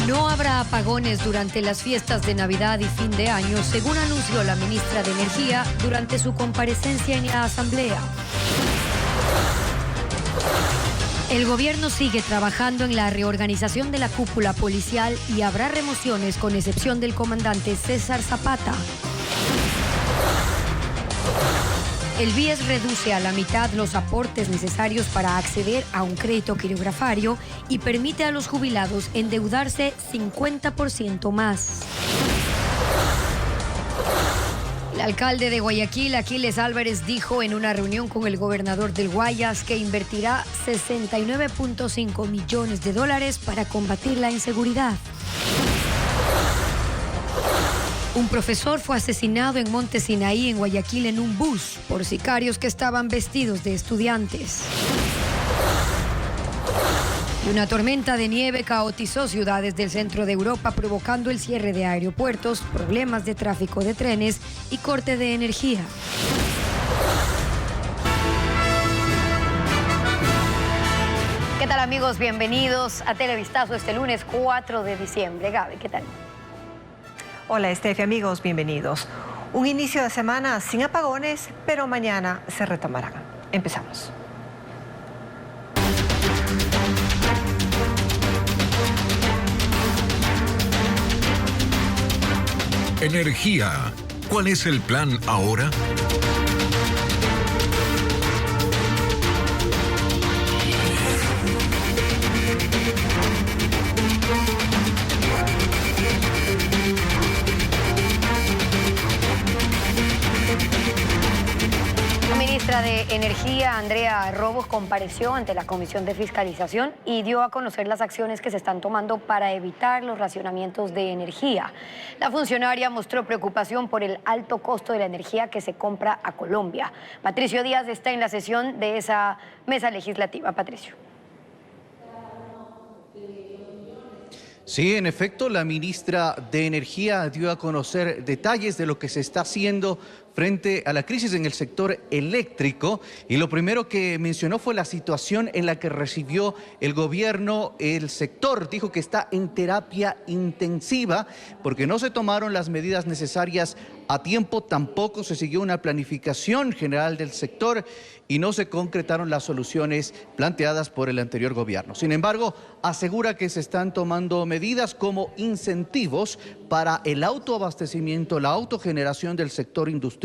No habrá apagones durante las fiestas de Navidad y fin de año, según anunció la ministra de Energía durante su comparecencia en la Asamblea. El gobierno sigue trabajando en la reorganización de la cúpula policial y habrá remociones con excepción del comandante César Zapata. El BIES reduce a la mitad los aportes necesarios para acceder a un crédito quirografario y permite a los jubilados endeudarse 50% más. El alcalde de Guayaquil, Aquiles Álvarez, dijo en una reunión con el gobernador del Guayas que invertirá $69.5 millones para combatir la inseguridad. Un profesor fue asesinado en Monte Sinaí, en Guayaquil, en un bus por sicarios que estaban vestidos de estudiantes. Y una tormenta de nieve caotizó ciudades del centro de Europa, provocando el cierre de aeropuertos, problemas de tráfico de trenes y corte de energía. ¿Qué tal, amigos? Bienvenidos a Televistazo este lunes 4 de diciembre. Gaby, ¿qué tal? Hola, Estefi, amigos, bienvenidos. Un inicio de semana sin apagones, pero mañana se retomarán. Empezamos. Energía. ¿Cuál es el plan ahora? La ministra de Energía, Andrea Robos, compareció ante la Comisión de Fiscalización y dio a conocer las acciones que se están tomando para evitar los racionamientos de energía. La funcionaria mostró preocupación por el alto costo de la energía que se compra a Colombia. Patricio Díaz está en la sesión de esa mesa legislativa. Patricio. Sí, en efecto, la ministra de Energía dio a conocer detalles de lo que se está haciendo frente a la crisis en el sector eléctrico, y lo primero que mencionó fue la situación en la que recibió el gobierno el sector. Dijo que está en terapia intensiva porque no se tomaron las medidas necesarias a tiempo, tampoco se siguió una planificación general del sector y no se concretaron las soluciones planteadas por el anterior gobierno. Sin embargo, asegura que se están tomando medidas como incentivos para el autoabastecimiento, la autogeneración del sector industrial,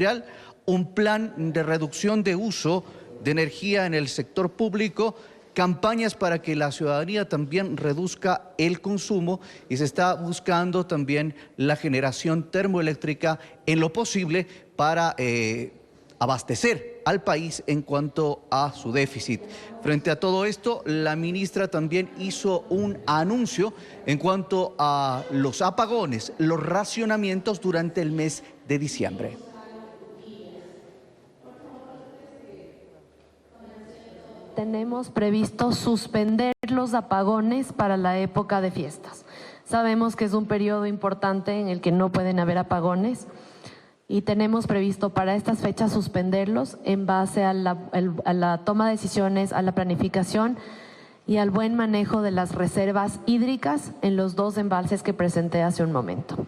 un plan de reducción de uso de energía en el sector público, campañas para que la ciudadanía también reduzca el consumo, y se está buscando también la generación termoeléctrica en lo posible para abastecer al país en cuanto a su déficit. Frente a todo esto, la ministra también hizo un anuncio en cuanto a los apagones, los racionamientos durante el mes de diciembre. Tenemos previsto suspender los apagones para la época de fiestas. Sabemos que es un periodo importante en el que no pueden haber apagones y tenemos previsto para estas fechas suspenderlos en base a la toma de decisiones, a la planificación y al buen manejo de las reservas hídricas en los dos embalses que presenté hace un momento.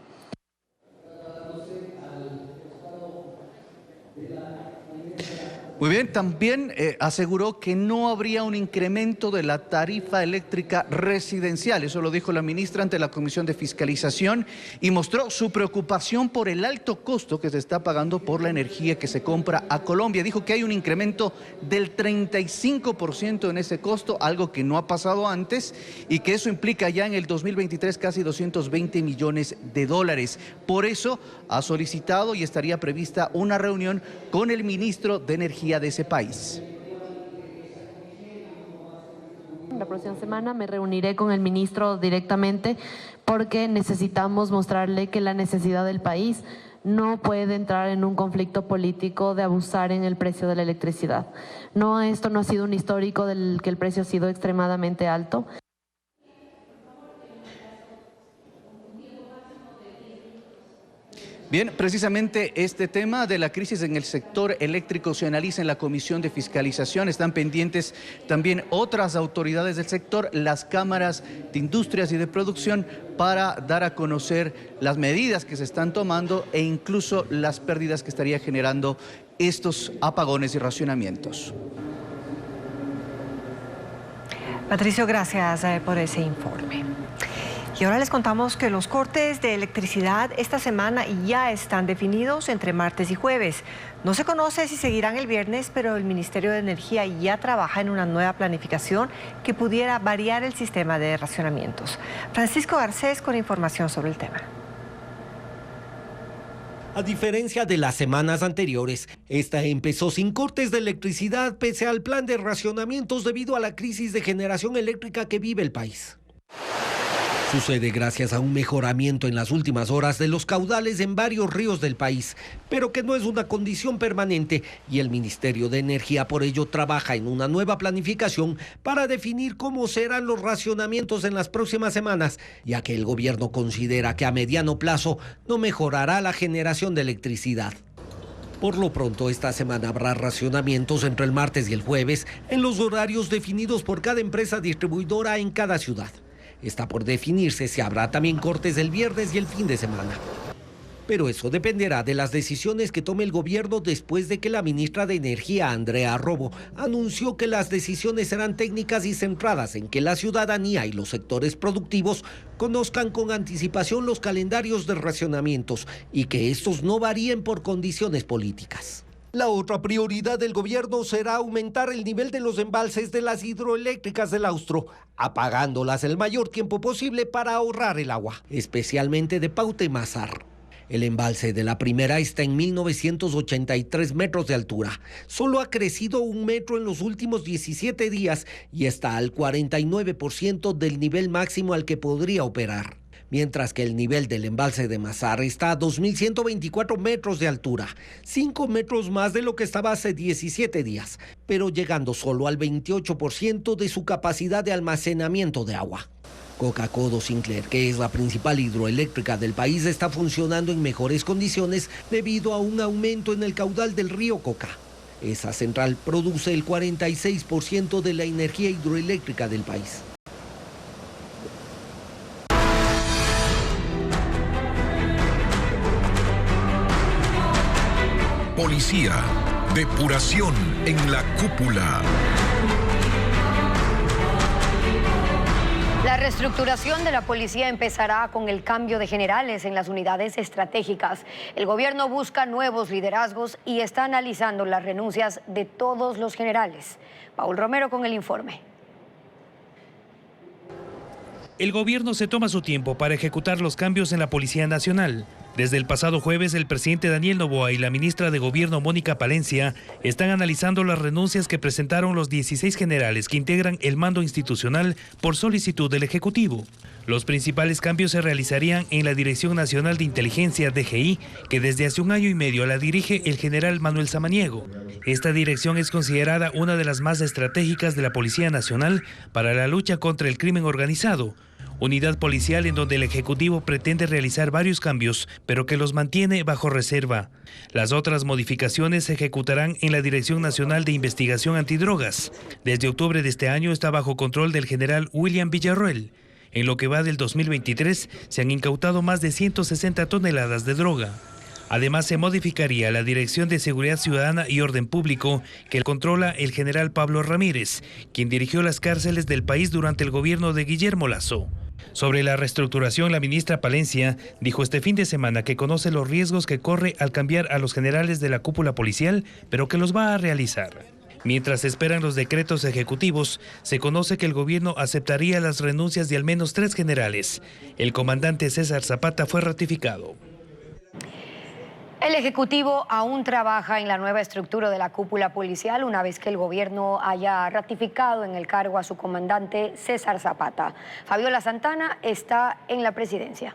Muy bien, también aseguró que no habría un incremento de la tarifa eléctrica residencial. Eso lo dijo la ministra ante la Comisión de Fiscalización y mostró su preocupación por el alto costo que se está pagando por la energía que se compra a Colombia. Dijo que hay un incremento del 35% en ese costo, algo que no ha pasado antes, y que eso implica ya en el 2023 casi $220 millones. Por eso ha solicitado y estaría prevista una reunión con el ministro de Energía de ese país. La próxima semana me reuniré con el ministro directamente porque necesitamos mostrarle que la necesidad del país no puede entrar en un conflicto político de abusar en el precio de la electricidad. No, esto no ha sido un histórico del que el precio ha sido extremadamente alto. Bien, precisamente este tema de la crisis en el sector eléctrico se analiza en la Comisión de Fiscalización. Están pendientes también otras autoridades del sector, las cámaras de industrias y de producción, para dar a conocer las medidas que se están tomando e incluso las pérdidas que estaría generando estos apagones y racionamientos. Patricio, gracias por ese informe. Y ahora les contamos que los cortes de electricidad esta semana ya están definidos entre martes y jueves. No se conoce si seguirán el viernes, pero el Ministerio de Energía ya trabaja en una nueva planificación que pudiera variar el sistema de racionamientos. Francisco Garcés con información sobre el tema. A diferencia de las semanas anteriores, esta empezó sin cortes de electricidad pese al plan de racionamientos debido a la crisis de generación eléctrica que vive el país. Sucede gracias a un mejoramiento en las últimas horas de los caudales en varios ríos del país, pero que no es una condición permanente y el Ministerio de Energía por ello trabaja en una nueva planificación para definir cómo serán los racionamientos en las próximas semanas, ya que el gobierno considera que a mediano plazo no mejorará la generación de electricidad. Por lo pronto, esta semana habrá racionamientos entre el martes y el jueves en los horarios definidos por cada empresa distribuidora en cada ciudad. Está por definirse si habrá también cortes el viernes y el fin de semana. Pero eso dependerá de las decisiones que tome el gobierno después de que la ministra de Energía, Andrea Robo, anunció que las decisiones serán técnicas y centradas en que la ciudadanía y los sectores productivos conozcan con anticipación los calendarios de racionamientos y que estos no varíen por condiciones políticas. La otra prioridad del gobierno será aumentar el nivel de los embalses de las hidroeléctricas del Austro, apagándolas el mayor tiempo posible para ahorrar el agua, especialmente de Pauta y Mazar. El embalse de la primera está en 1983 metros de altura. Solo ha crecido 1 metro en los últimos 17 días y está al 49% del nivel máximo al que podría operar. Mientras que el nivel del embalse de Mazar está a 2.124 metros de altura, 5 metros más de lo que estaba hace 17 días, pero llegando solo al 28% de su capacidad de almacenamiento de agua. Coca-Codo Sinclair, que es la principal hidroeléctrica del país, está funcionando en mejores condiciones debido a un aumento en el caudal del río Coca. Esa central produce el 46% de la energía hidroeléctrica del país. Policía, depuración en la cúpula. La reestructuración de la policía empezará con el cambio de generales en las unidades estratégicas. El gobierno busca nuevos liderazgos y está analizando las renuncias de todos los generales. Paul Romero con el informe. El gobierno se toma su tiempo para ejecutar los cambios en la Policía Nacional. Desde el pasado jueves, el presidente Daniel Noboa y la ministra de Gobierno Mónica Palencia están analizando las renuncias que presentaron los 16 generales que integran el mando institucional por solicitud del Ejecutivo. Los principales cambios se realizarían en la Dirección Nacional de Inteligencia, DGI, que desde hace 1 año y medio la dirige el general Manuel Samaniego. Esta dirección es considerada una de las más estratégicas de la Policía Nacional para la lucha contra el crimen organizado. Unidad policial en donde el Ejecutivo pretende realizar varios cambios, pero que los mantiene bajo reserva. Las otras modificaciones se ejecutarán en la Dirección Nacional de Investigación Antidrogas. Desde octubre de este año está bajo control del general William Villarroel. En lo que va del 2023 se han incautado más de 160 toneladas de droga. Además, se modificaría la Dirección de Seguridad Ciudadana y Orden Público, que controla el general Pablo Ramírez, quien dirigió las cárceles del país durante el gobierno de Guillermo Lasso. Sobre la reestructuración, la ministra Palencia dijo este fin de semana que conoce los riesgos que corre al cambiar a los generales de la cúpula policial, pero que los va a realizar. Mientras esperan los decretos ejecutivos, se conoce que el gobierno aceptaría las renuncias de al menos 3 generales. El comandante César Zapata fue ratificado. El Ejecutivo aún trabaja en la nueva estructura de la cúpula policial una vez que el gobierno haya ratificado en el cargo a su comandante César Zapata. Fabiola Santana está en la presidencia.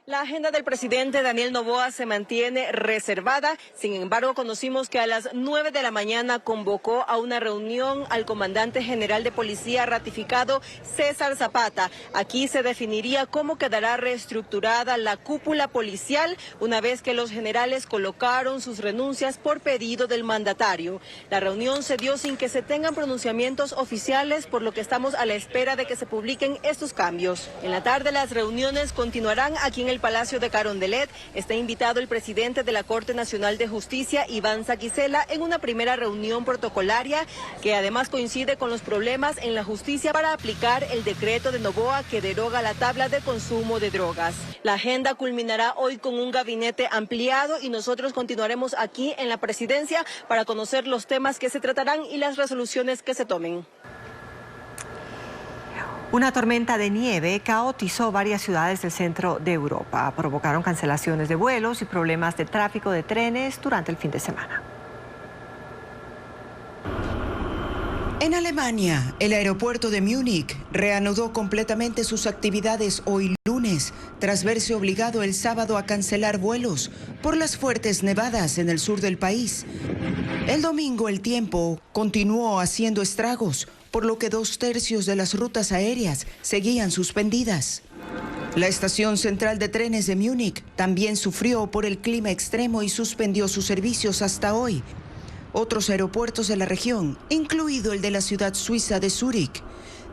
La agenda del presidente Daniel Noboa se mantiene reservada. Sin embargo, conocimos que a las 9 de la mañana convocó a una reunión al comandante general de policía ratificado, César Zapata. Aquí se definiría cómo quedará reestructurada la cúpula policial una vez que los generales colocaron sus renuncias por pedido del mandatario. La reunión se dio sin que se tengan pronunciamientos oficiales, por lo que estamos a la espera de que se publiquen estos cambios. En la tarde las reuniones continuarán aquí en el Palacio de Carondelet. Está invitado el presidente de la Corte Nacional de Justicia, Iván Saquicela, en una primera reunión protocolaria que además coincide con los problemas en la justicia para aplicar el decreto de Noboa que deroga la tabla de consumo de drogas. La agenda culminará hoy con un gabinete ampliado y nosotros continuaremos aquí en la presidencia para conocer los temas que se tratarán y las resoluciones que se tomen. Una tormenta de nieve caotizó varias ciudades del centro de Europa. Provocaron cancelaciones de vuelos y problemas de tráfico de trenes durante el fin de semana. En Alemania, el aeropuerto de Múnich reanudó completamente sus actividades hoy lunes, tras verse obligado el sábado a cancelar vuelos por las fuertes nevadas en el sur del país. El domingo el tiempo continuó haciendo estragos, por lo que 2/3 de las rutas aéreas seguían suspendidas. La estación central de trenes de Múnich también sufrió por el clima extremo y suspendió sus servicios hasta hoy. Otros aeropuertos de la región, incluido el de la ciudad suiza de Zúrich,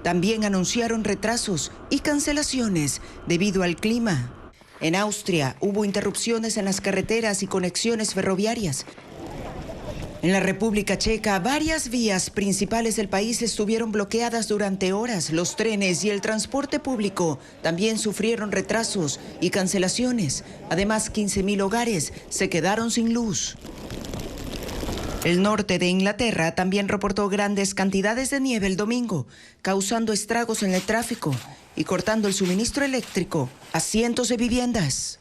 también anunciaron retrasos y cancelaciones debido al clima. En Austria hubo interrupciones en las carreteras y conexiones ferroviarias. En la República Checa, varias vías principales del país estuvieron bloqueadas durante horas. Los trenes y el transporte público también sufrieron retrasos y cancelaciones. Además, 15.000 hogares se quedaron sin luz. El norte de Inglaterra también reportó grandes cantidades de nieve el domingo, causando estragos en el tráfico y cortando el suministro eléctrico a cientos de viviendas.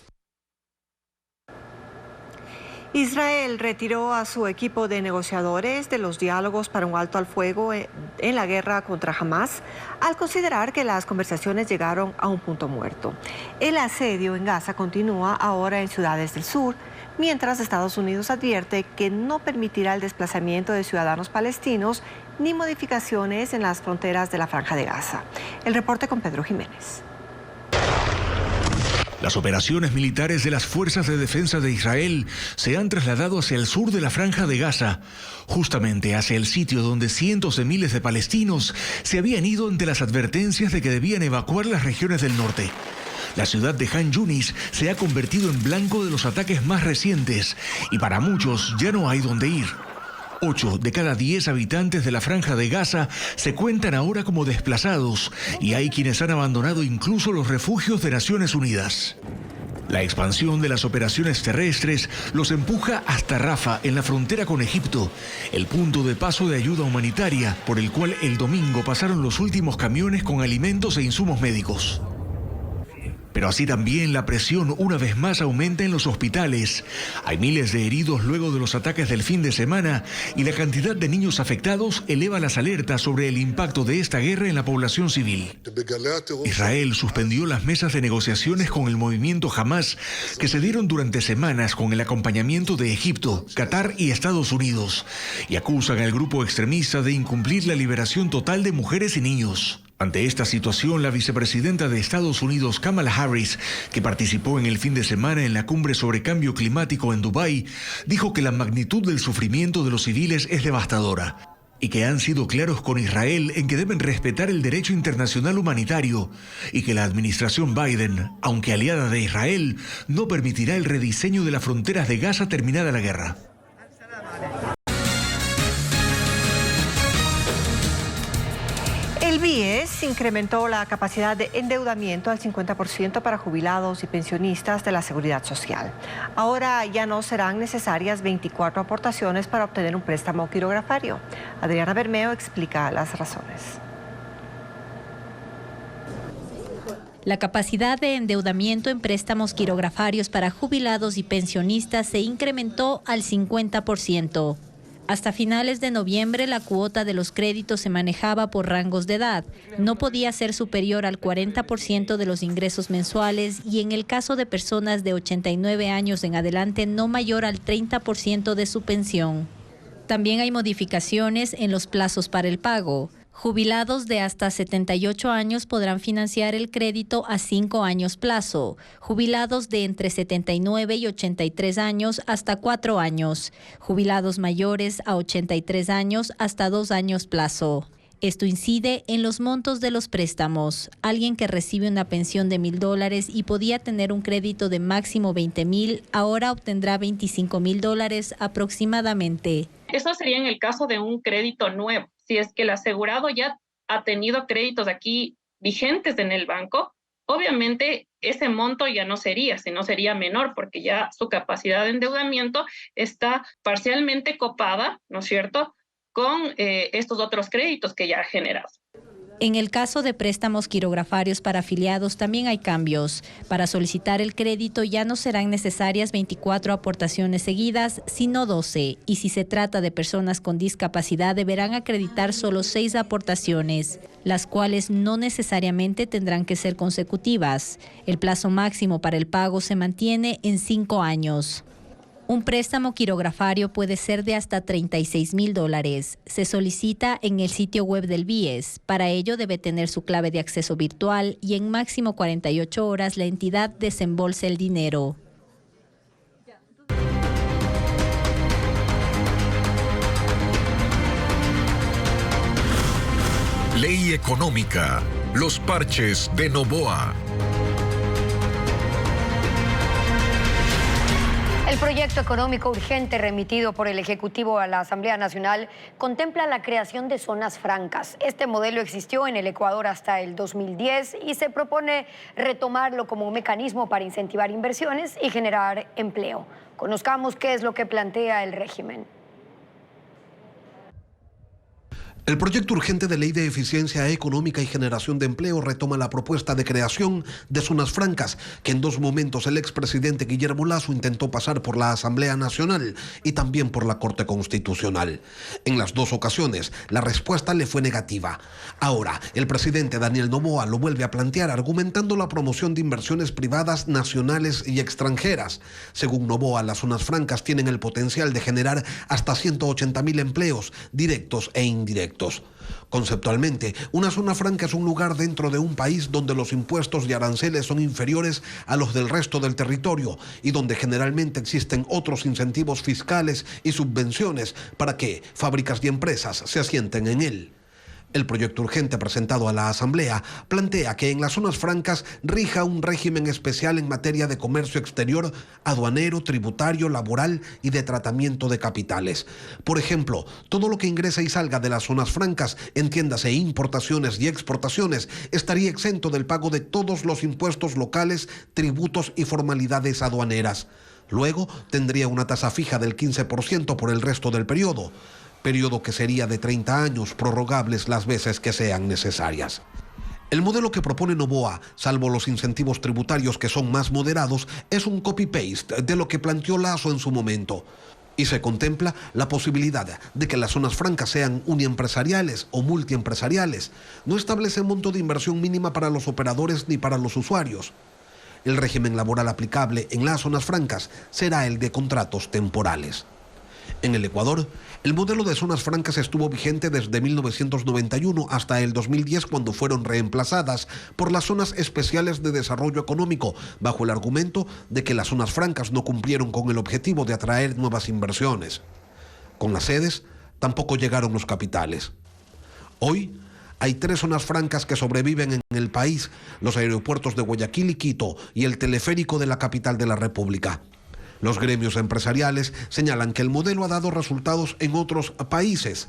Israel retiró a su equipo de negociadores de los diálogos para un alto al fuego en la guerra contra Hamas, al considerar que las conversaciones llegaron a un punto muerto. El asedio en Gaza continúa ahora en ciudades del sur, mientras Estados Unidos advierte que no permitirá el desplazamiento de ciudadanos palestinos ni modificaciones en las fronteras de la Franja de Gaza. El reporte con Pedro Jiménez. Las operaciones militares de las Fuerzas de Defensa de Israel se han trasladado hacia el sur de la Franja de Gaza, justamente hacia el sitio donde cientos de miles de palestinos se habían ido ante las advertencias de que debían evacuar las regiones del norte. La ciudad de Han Yunis se ha convertido en blanco de los ataques más recientes y para muchos ya no hay dónde ir. 8 de cada 10 habitantes de la Franja de Gaza se cuentan ahora como desplazados y hay quienes han abandonado incluso los refugios de Naciones Unidas. La expansión de las operaciones terrestres los empuja hasta Rafa, en la frontera con Egipto, el punto de paso de ayuda humanitaria por el cual el domingo pasaron los últimos camiones con alimentos e insumos médicos. Pero así también la presión una vez más aumenta en los hospitales. Hay miles de heridos luego de los ataques del fin de semana y la cantidad de niños afectados eleva las alertas sobre el impacto de esta guerra en la población civil. Israel suspendió las mesas de negociaciones con el movimiento Hamas que se dieron durante semanas con el acompañamiento de Egipto, Qatar y Estados Unidos y acusan al grupo extremista de incumplir la liberación total de mujeres y niños. Ante esta situación, la vicepresidenta de Estados Unidos, Kamala Harris, que participó en el fin de semana en la cumbre sobre cambio climático en Dubái, dijo que la magnitud del sufrimiento de los civiles es devastadora y que han sido claros con Israel en que deben respetar el derecho internacional humanitario y que la administración Biden, aunque aliada de Israel, no permitirá el rediseño de las fronteras de Gaza terminada la guerra. El BIES incrementó la capacidad de endeudamiento al 50% para jubilados y pensionistas de la Seguridad Social. Ahora ya no serán necesarias 24 aportaciones para obtener un préstamo quirografario. Adriana Bermeo explica las razones. La capacidad de endeudamiento en préstamos quirografarios para jubilados y pensionistas se incrementó al 50%. Hasta finales de noviembre, la cuota de los créditos se manejaba por rangos de edad. No podía ser superior al 40% de los ingresos mensuales y en el caso de personas de 89 años en adelante, no mayor al 30% de su pensión. También hay modificaciones en los plazos para el pago. Jubilados de hasta 78 años podrán financiar el crédito a 5 años plazo. Jubilados de entre 79 y 83 años hasta 4 años. Jubilados mayores a 83 años hasta 2 años plazo. Esto incide en los montos de los préstamos. Alguien que recibe una pensión de $1,000 y podía tener un crédito de máximo $20,000, ahora obtendrá $25,000 aproximadamente. Eso sería en el caso de un crédito nuevo. Si es que el asegurado ya ha tenido créditos aquí vigentes en el banco, obviamente ese monto ya no sería, sino sería menor, porque ya su capacidad de endeudamiento está parcialmente copada, ¿no es cierto?, con estos otros créditos que ya ha generado. En el caso de préstamos quirografarios para afiliados también hay cambios. Para solicitar el crédito ya no serán necesarias 24 aportaciones seguidas, sino 12. Y si se trata de personas con discapacidad, deberán acreditar solo 6 aportaciones, las cuales no necesariamente tendrán que ser consecutivas. El plazo máximo para el pago se mantiene en 5 años. Un préstamo quirografario puede ser de hasta $36,000. Se solicita en el sitio web del BIES. Para ello debe tener su clave de acceso virtual y en máximo 48 horas la entidad desembolsa el dinero. Ley económica. Los parches de Noboa. El proyecto económico urgente remitido por el Ejecutivo a la Asamblea Nacional contempla la creación de zonas francas. Este modelo existió en el Ecuador hasta el 2010 y se propone retomarlo como un mecanismo para incentivar inversiones y generar empleo. Conozcamos qué es lo que plantea el régimen. El proyecto urgente de ley de eficiencia económica y generación de empleo retoma la propuesta de creación de zonas francas que en 2 momentos el expresidente Guillermo Lasso intentó pasar por la Asamblea Nacional y también por la Corte Constitucional. En las 2 ocasiones, la respuesta le fue negativa. Ahora, el presidente Daniel Noboa lo vuelve a plantear argumentando la promoción de inversiones privadas nacionales y extranjeras. Según Noboa, las zonas francas tienen el potencial de generar hasta 180,000 empleos directos e indirectos. Conceptualmente, una zona franca es un lugar dentro de un país donde los impuestos y aranceles son inferiores a los del resto del territorio y donde generalmente existen otros incentivos fiscales y subvenciones para que fábricas y empresas se asienten en él. El proyecto urgente presentado a la Asamblea plantea que en las zonas francas rija un régimen especial en materia de comercio exterior, aduanero, tributario, laboral y de tratamiento de capitales. Por ejemplo, todo lo que ingrese y salga de las zonas francas, entiéndase importaciones y exportaciones, estaría exento del pago de todos los impuestos locales, tributos y formalidades aduaneras. Luego, tendría una tasa fija del 15% por el resto del periodo que sería de 30 años, prorrogables las veces que sean necesarias. El modelo que propone Noboa, salvo los incentivos tributarios que son más moderados, es un copy-paste de lo que planteó Lasso en su momento. Y se contempla la posibilidad de que las zonas francas sean uniempresariales o multiempresariales. No establece monto de inversión mínima para los operadores ni para los usuarios. El régimen laboral aplicable en las zonas francas será el de contratos temporales. En el Ecuador, el modelo de zonas francas estuvo vigente desde 1991 hasta el 2010, cuando fueron reemplazadas por las zonas especiales de desarrollo económico, bajo el argumento de que las zonas francas no cumplieron con el objetivo de atraer nuevas inversiones. Con las sedes, tampoco llegaron los capitales. Hoy, hay 3 zonas francas que sobreviven en el país: los aeropuertos de Guayaquil y Quito y el teleférico de la capital de la República. Los gremios empresariales señalan que el modelo ha dado resultados en otros países,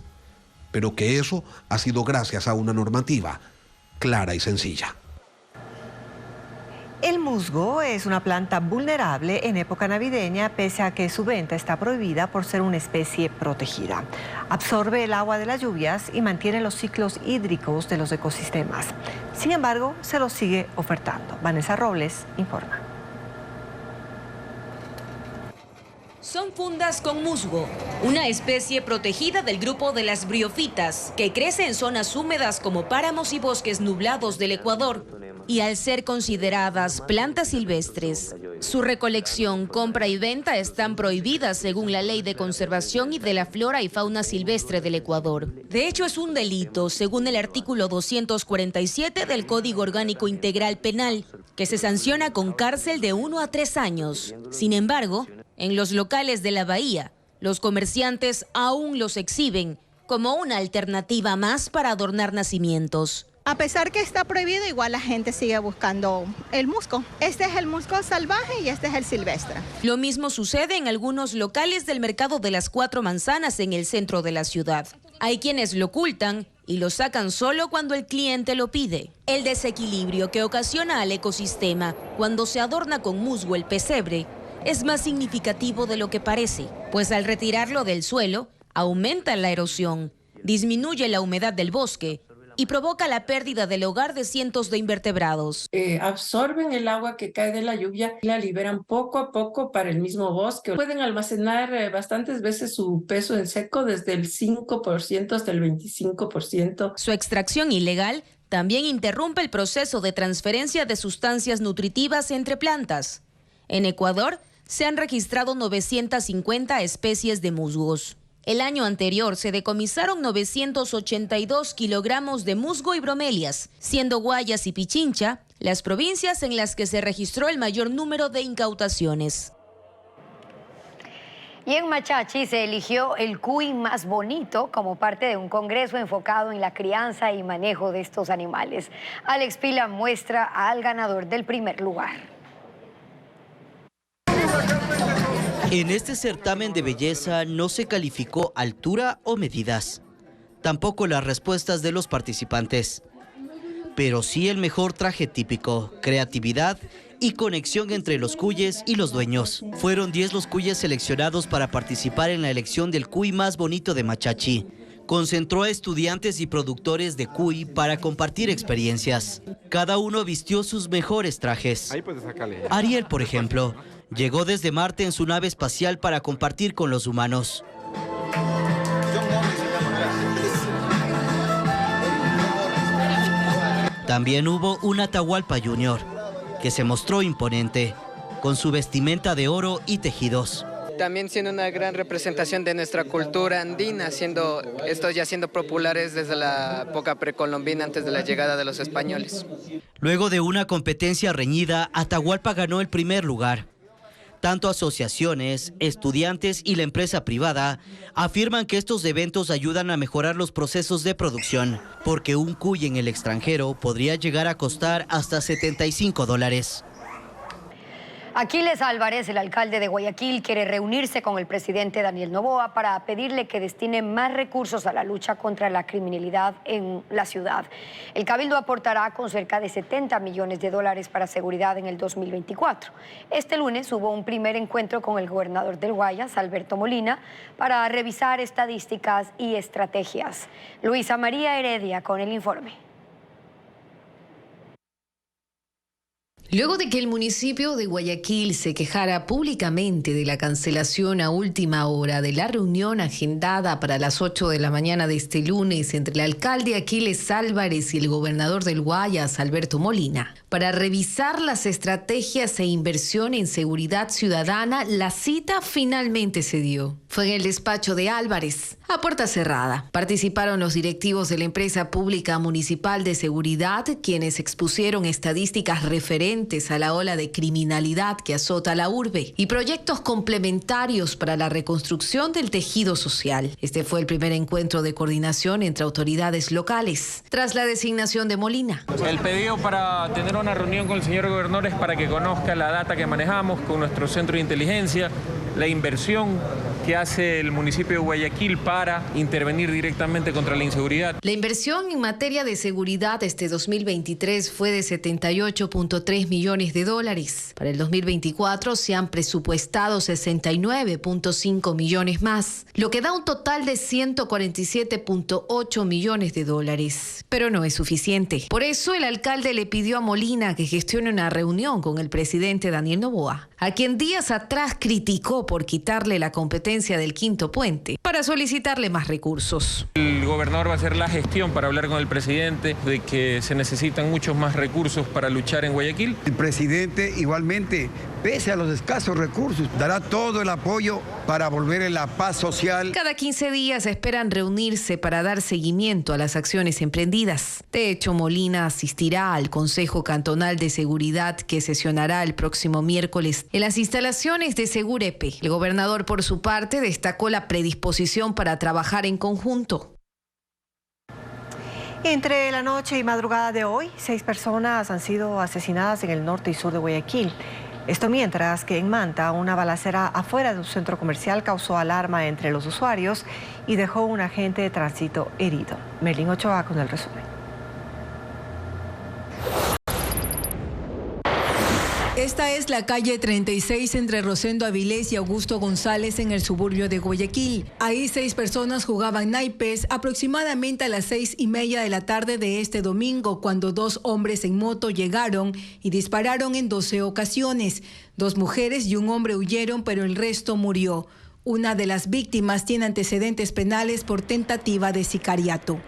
pero que eso ha sido gracias a una normativa clara y sencilla. El musgo es una planta vulnerable en época navideña, pese a que su venta está prohibida por ser una especie protegida. Absorbe el agua de las lluvias y mantiene los ciclos hídricos de los ecosistemas. Sin embargo, se los sigue ofertando. Vanessa Robles informa. son fundas con musgo, una especie protegida del grupo de las briofitas, que crece en zonas húmedas como páramos y bosques nublados del Ecuador. Y al ser consideradas plantas silvestres, su recolección, compra y venta están prohibidas según la Ley de Conservación y de la Flora y Fauna Silvestre del Ecuador. De hecho, es un delito, según el artículo 247 del Código Orgánico Integral Penal, que se sanciona con cárcel de 1 a 3 años. Sin embargo, en los locales de la bahía, los comerciantes aún los exhiben como una alternativa más para adornar nacimientos. A pesar que está prohibido, igual la gente sigue buscando el musgo. Este es el musgo salvaje y este es el silvestre. Lo mismo sucede en algunos locales del mercado de las 4 Manzanas en el centro de la ciudad. Hay quienes lo ocultan y lo sacan solo cuando el cliente lo pide. El desequilibrio que ocasiona al ecosistema cuando se adorna con musgo el pesebre es más significativo de lo que parece, pues al retirarlo del suelo, aumenta la erosión, disminuye la humedad del bosque y provoca la pérdida del hogar de cientos de invertebrados. Absorben el agua que cae de la lluvia y la liberan poco a poco para el mismo bosque. Pueden almacenar bastantes veces su peso en seco, desde el 5% hasta el 25%. Su extracción ilegal también interrumpe el proceso de transferencia de sustancias nutritivas entre plantas. En Ecuador se han registrado 950 especies de musgos. El año anterior se decomisaron 982 kilogramos de musgo y bromelias, siendo Guayas y Pichincha las provincias en las que se registró el mayor número de incautaciones. Y en Machachi se eligió el cuy más bonito como parte de un congreso enfocado en la crianza y manejo de estos animales. Alex Pila muestra al ganador del primer lugar. En este certamen de belleza no se calificó altura o medidas, tampoco las respuestas de los participantes, pero sí el mejor traje típico, creatividad y conexión entre los cuyes y los dueños. Fueron 10 los cuyes seleccionados para participar en la elección del cuy más bonito de Machachi. Concentró a estudiantes y productores de cuy para compartir experiencias. Cada uno vistió sus mejores trajes. Ariel, por ejemplo, llegó desde Marte en su nave espacial para compartir con los humanos. También hubo un Atahualpa Junior, que se mostró imponente, con su vestimenta de oro y tejidos. También siendo una gran representación de nuestra cultura andina, estos ya siendo populares desde la época precolombina, antes de la llegada de los españoles. Luego de una competencia reñida, Atahualpa ganó el primer lugar. Tanto asociaciones, estudiantes y la empresa privada afirman que estos eventos ayudan a mejorar los procesos de producción, porque un cuy en el extranjero podría llegar a costar hasta $75. Aquiles Álvarez, el alcalde de Guayaquil, quiere reunirse con el presidente Daniel Noboa para pedirle que destine más recursos a la lucha contra la criminalidad en la ciudad. El Cabildo aportará con cerca de $70 millones para seguridad en el 2024. Este lunes hubo un primer encuentro con el gobernador del Guayas, Alberto Molina, para revisar estadísticas y estrategias. Luisa María Heredia con el informe. Luego de que el municipio de Guayaquil se quejara públicamente de la cancelación a última hora de la reunión agendada para las 8 de la mañana de este lunes entre el alcalde Aquiles Álvarez y el gobernador del Guayas, Alberto Molina, para revisar las estrategias e inversión en seguridad ciudadana, la cita finalmente se dio. Fue en el despacho de Álvarez, a puerta cerrada. Participaron los directivos de la empresa pública municipal de seguridad, quienes expusieron estadísticas referentes a la ola de criminalidad que azota la urbe y proyectos complementarios para la reconstrucción del tejido social. Este fue el primer encuentro de coordinación entre autoridades locales, tras la designación de Molina. El pedido para tener una reunión con el señor gobernador es para que conozca la data que manejamos con nuestro centro de inteligencia, la inversión que hace el municipio de Guayaquil para intervenir directamente contra la inseguridad. La inversión en materia de seguridad este 2023 fue de $78.3 millones. Para el 2024 se han presupuestado 69.5 millones más, lo que da un total de $147.8 millones. Pero no es suficiente. Por eso el alcalde le pidió a Molina que gestione una reunión con el presidente Daniel Noboa a quien días atrás criticó por quitarle la competencia del quinto puente para solicitarle más recursos. El gobernador va a hacer la gestión para hablar con el presidente de que se necesitan muchos más recursos para luchar en Guayaquil. El presidente igualmente, pese a los escasos recursos, dará todo el apoyo para volver a la paz social. Cada 15 días esperan reunirse para dar seguimiento a las acciones emprendidas. De hecho, Molina asistirá al Consejo Cantonal de Seguridad que sesionará el próximo miércoles en las instalaciones de Segurepe. El gobernador, por su parte, destacó la predisposición para trabajar en conjunto. Entre la noche y madrugada de hoy, 6 personas han sido asesinadas en el norte y sur de Guayaquil. Esto mientras que en Manta una balacera afuera de un centro comercial causó alarma entre los usuarios y dejó un agente de tránsito herido. Merlin Ochoa con el resumen. Esta es la calle 36 entre Rosendo Avilés y Augusto González en el suburbio de Guayaquil. Ahí 6 personas jugaban naipes aproximadamente a las 6:30 de la tarde de este domingo cuando 2 hombres en moto llegaron y dispararon en 12 ocasiones. 2 mujeres y un hombre huyeron, pero el resto murió. Una de las víctimas tiene antecedentes penales por tentativa de sicariato.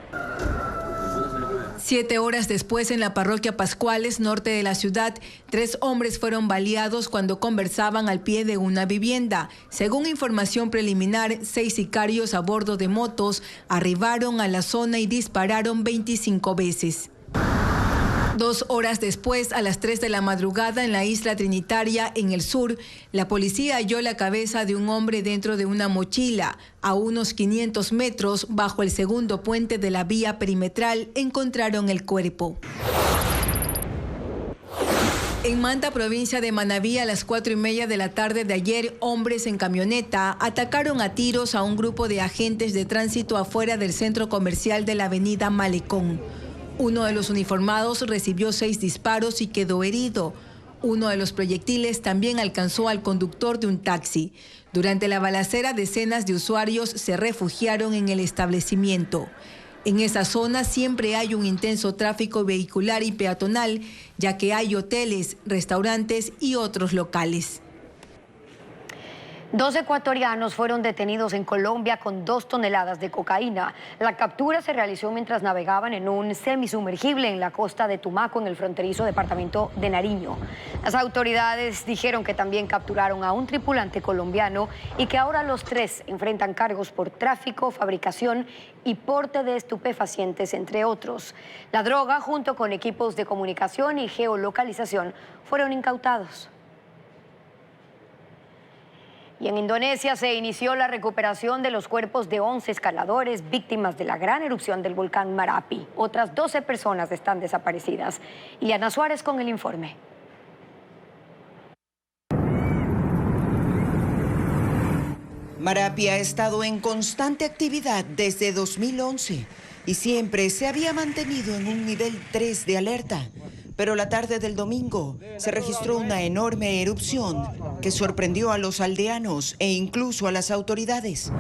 7 horas después, en la parroquia Pascuales, norte de la ciudad, 3 hombres fueron baleados cuando conversaban al pie de una vivienda. Según información preliminar, 6 sicarios a bordo de motos arribaron a la zona y dispararon 25 veces. 2 horas después, a las 3 de la madrugada, en la isla Trinitaria, en el sur, la policía halló la cabeza de un hombre dentro de una mochila. A unos 500 metros, bajo el segundo puente de la vía perimetral, encontraron el cuerpo. En Manta, provincia de Manabí, a las 4:30 de la tarde de ayer, hombres en camioneta atacaron a tiros a un grupo de agentes de tránsito afuera del centro comercial de la avenida Malecón. Uno de los uniformados recibió 6 disparos y quedó herido. Uno de los proyectiles también alcanzó al conductor de un taxi. Durante la balacera, decenas de usuarios se refugiaron en el establecimiento. En esa zona siempre hay un intenso tráfico vehicular y peatonal, ya que hay hoteles, restaurantes y otros locales. 2 ecuatorianos fueron detenidos en Colombia con 2 toneladas de cocaína. La captura se realizó mientras navegaban en un semisumergible en la costa de Tumaco, en el fronterizo departamento de Nariño. Las autoridades dijeron que también capturaron a un tripulante colombiano y que ahora los 3 enfrentan cargos por tráfico, fabricación y porte de estupefacientes, entre otros. La droga, junto con equipos de comunicación y geolocalización, fueron incautados. Y en Indonesia se inició la recuperación de los cuerpos de 11 escaladores víctimas de la gran erupción del volcán Marapi. Otras 12 personas están desaparecidas. Ileana Suárez con el informe. Marapi ha estado en constante actividad desde 2011 y siempre se había mantenido en un nivel 3 de alerta. Pero la tarde del domingo se registró una enorme erupción que sorprendió a los aldeanos e incluso a las autoridades.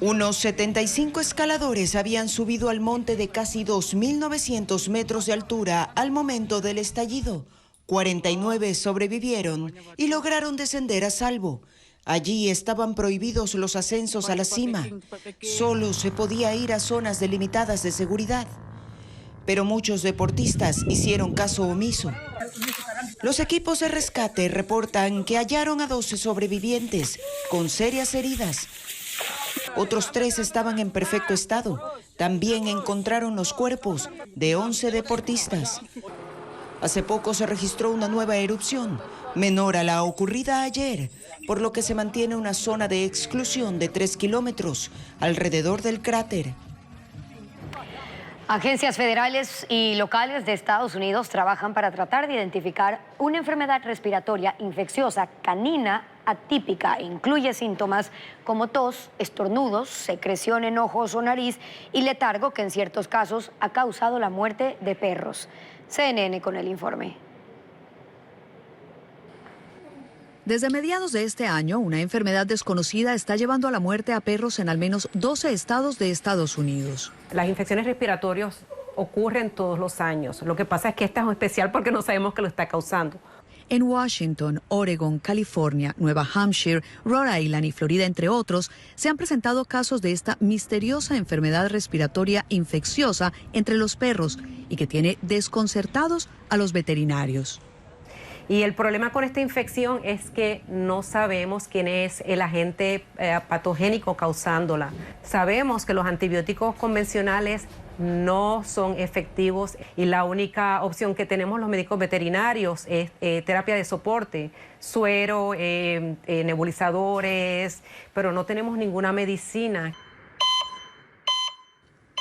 Unos 75 escaladores habían subido al monte de casi 2.900 metros de altura al momento del estallido. 49 sobrevivieron y lograron descender a salvo. Allí estaban prohibidos los ascensos a la cima. Solo se podía ir a zonas delimitadas de seguridad. Pero muchos deportistas hicieron caso omiso. Los equipos de rescate reportan que hallaron a 12 sobrevivientes con serias heridas. Otros 3 estaban en perfecto estado. También encontraron los cuerpos de 11 deportistas. Hace poco se registró una nueva erupción, menor a la ocurrida ayer, por lo que se mantiene una zona de exclusión de 3 kilómetros alrededor del cráter. Agencias federales y locales de Estados Unidos trabajan para tratar de identificar una enfermedad respiratoria infecciosa canina atípica. Incluye síntomas como tos, estornudos, secreción en ojos o nariz y letargo que en ciertos casos ha causado la muerte de perros. CNN con el informe. Desde mediados de este año, una enfermedad desconocida está llevando a la muerte a perros en al menos 12 estados de Estados Unidos. Las infecciones respiratorias ocurren todos los años. Lo que pasa es que esta es especial porque no sabemos qué lo está causando. En Washington, Oregon, California, Nueva Hampshire, Rhode Island y Florida, entre otros, se han presentado casos de esta misteriosa enfermedad respiratoria infecciosa entre los perros y que tiene desconcertados a los veterinarios. Y el problema con esta infección es que no sabemos quién es el agente patogénico causándola. Sabemos que los antibióticos convencionales no son efectivos y la única opción que tenemos los médicos veterinarios es terapia de soporte, suero, nebulizadores, pero no tenemos ninguna medicina.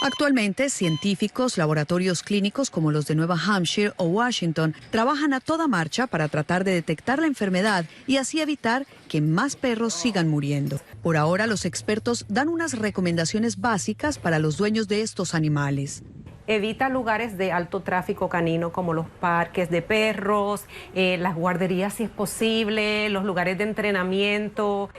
Actualmente, científicos, laboratorios clínicos como los de Nueva Hampshire o Washington trabajan a toda marcha para tratar de detectar la enfermedad y así evitar que más perros sigan muriendo. Por ahora, los expertos dan unas recomendaciones básicas para los dueños de estos animales. Evita lugares de alto tráfico canino como los parques de perros, las guarderías si es posible, los lugares de entrenamiento.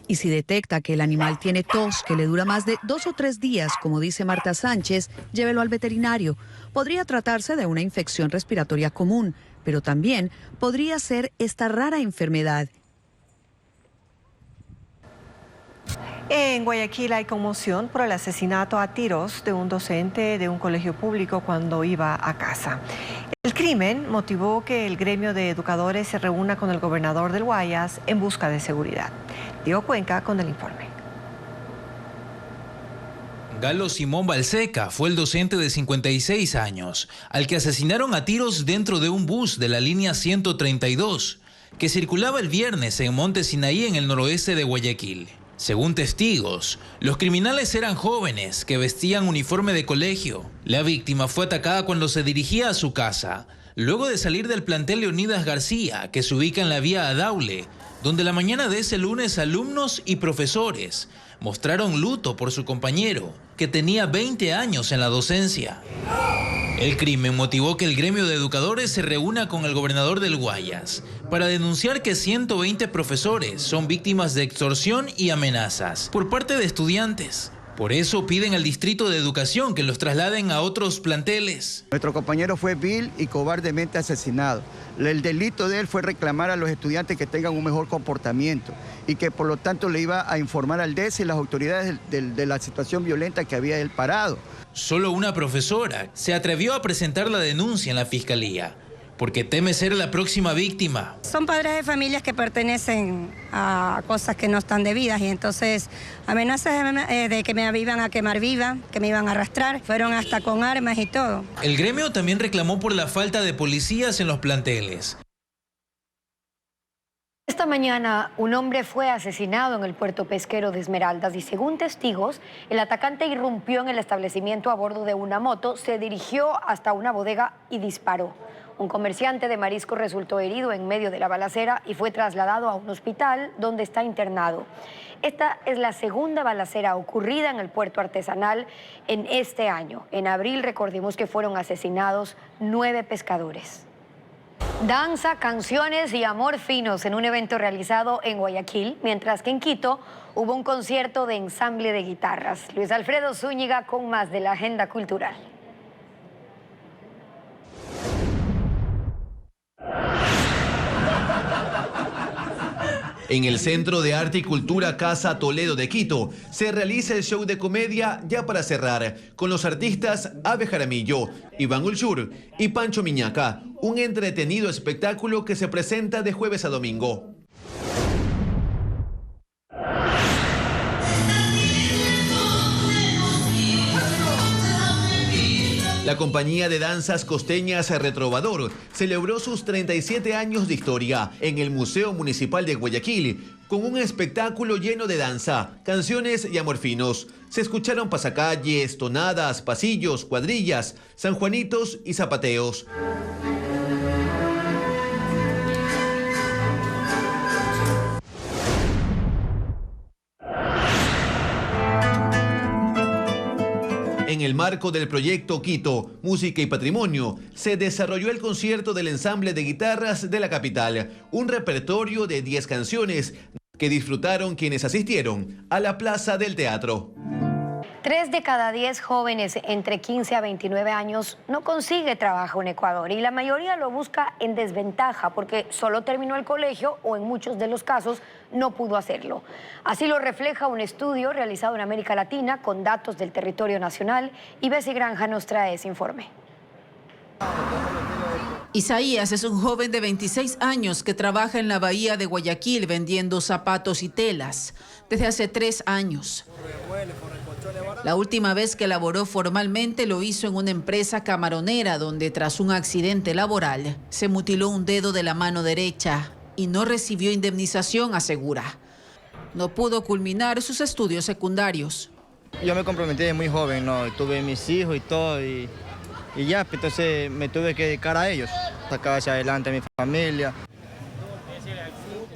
Y si detecta que el animal tiene tos que le dura más de 2 o 3 días, como dice Marta Sánchez, llévelo al veterinario. Podría tratarse de una infección respiratoria común, pero también podría ser esta rara enfermedad. En Guayaquil hay conmoción por el asesinato a tiros de un docente de un colegio público cuando iba a casa. El crimen motivó que el gremio de educadores se reúna con el gobernador del Guayas en busca de seguridad. Diego Cuenca con el informe. Galo Simón Balseca fue el docente de 56 años, al que asesinaron a tiros dentro de un bus de la línea 132, que circulaba el viernes en Monte Sinaí, en el noroeste de Guayaquil. Según testigos, los criminales eran jóvenes que vestían uniforme de colegio. La víctima fue atacada cuando se dirigía a su casa, luego de salir del plantel Leonidas García, que se ubica en la vía Adaule, donde la mañana de ese lunes alumnos y profesores mostraron luto por su compañero, que tenía 20 años en la docencia. El crimen motivó que el gremio de educadores se reúna con el gobernador del Guayas para denunciar que 120 profesores son víctimas de extorsión y amenazas por parte de estudiantes. Por eso piden al Distrito de Educación que los trasladen a otros planteles. Nuestro compañero fue vil y cobardemente asesinado. El delito de él fue reclamar a los estudiantes que tengan un mejor comportamiento y que por lo tanto le iba a informar al DES y las autoridades de la situación violenta que había él parado. Solo una profesora se atrevió a presentar la denuncia en la fiscalía, porque teme ser la próxima víctima. Son padres de familias que pertenecen a cosas que no están debidas y entonces amenazas de que me iban a quemar viva, que me iban a arrastrar, fueron hasta con armas y todo. El gremio también reclamó por la falta de policías en los planteles. Esta mañana un hombre fue asesinado en el puerto pesquero de Esmeraldas y según testigos, el atacante irrumpió en el establecimiento a bordo de una moto, se dirigió hasta una bodega y disparó. Un comerciante de marisco resultó herido en medio de la balacera y fue trasladado a un hospital donde está internado. Esta es la segunda balacera ocurrida en el puerto artesanal en este año. En abril recordemos que fueron asesinados 9 pescadores. Danza, canciones y amor finos en un evento realizado en Guayaquil, mientras que en Quito hubo un concierto de ensamble de guitarras. Luis Alfredo Zúñiga con más de la agenda cultural. En el Centro de Arte y Cultura Casa Toledo de Quito se realiza el show de comedia Ya para cerrar, con los artistas Ave Jaramillo, Iván Ulshur y Pancho Miñaca, un entretenido espectáculo que se presenta de jueves a domingo. La compañía de danzas costeñas Retrovador celebró sus 37 años de historia en el Museo Municipal de Guayaquil con un espectáculo lleno de danza, canciones y amor finos. Se escucharon pasacalles, tonadas, pasillos, cuadrillas, sanjuanitos y zapateos. En el marco del proyecto Quito, Música y Patrimonio, se desarrolló el concierto del ensamble de guitarras de la capital, un repertorio de 10 canciones que disfrutaron quienes asistieron a la Plaza del Teatro. 3 de cada 10 jóvenes entre 15 a 29 años no consigue trabajo en Ecuador y la mayoría lo busca en desventaja porque solo terminó el colegio o en muchos de los casos no pudo hacerlo. Así lo refleja un estudio realizado en América Latina con datos del territorio nacional y Bessie Granja nos trae ese informe. Isaías es un joven de 26 años que trabaja en la bahía de Guayaquil vendiendo zapatos y telas desde hace 3 años. La última vez que laboró formalmente lo hizo en una empresa camaronera donde tras un accidente laboral se mutiló un dedo de la mano derecha y no recibió indemnización, asegura. No pudo culminar sus estudios secundarios. Yo me comprometí de muy joven, ¿no? Tuve mis hijos y todo y ya, entonces me tuve que dedicar a ellos, sacar hacia adelante a mi familia.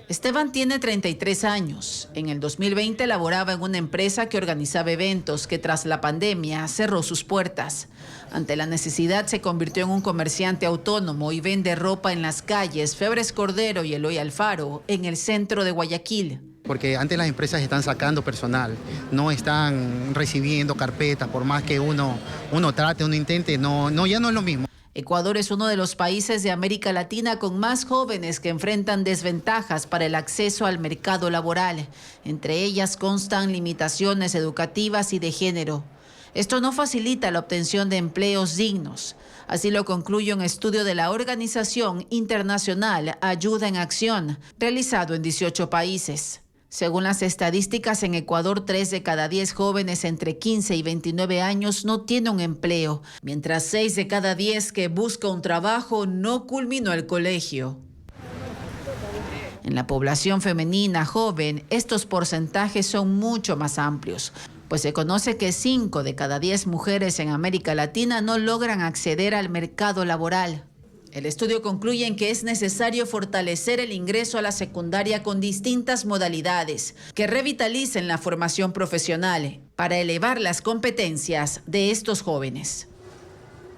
Esteban tiene 33 años. En el 2020 laboraba en una empresa que organizaba eventos que tras la pandemia cerró sus puertas. Ante la necesidad se convirtió en un comerciante autónomo y vende ropa en las calles Febres Cordero y Eloy Alfaro, en el centro de Guayaquil. Porque antes las empresas están sacando personal, no están recibiendo carpetas, por más que uno trate, uno intente, ya no es lo mismo. Ecuador es uno de los países de América Latina con más jóvenes que enfrentan desventajas para el acceso al mercado laboral. Entre ellas constan limitaciones educativas y de género. Esto no facilita la obtención de empleos dignos. Así lo concluye un estudio de la organización internacional Ayuda en Acción, realizado en 18 países. Según las estadísticas, en Ecuador 3 de cada 10 jóvenes entre 15 y 29 años no tiene un empleo, mientras 6 de cada 10 que busca un trabajo no culminó el colegio. En la población femenina joven, estos porcentajes son mucho más amplios, pues se conoce que 5 de cada 10 mujeres en América Latina no logran acceder al mercado laboral. El estudio concluye en que es necesario fortalecer el ingreso a la secundaria con distintas modalidades que revitalicen la formación profesional para elevar las competencias de estos jóvenes.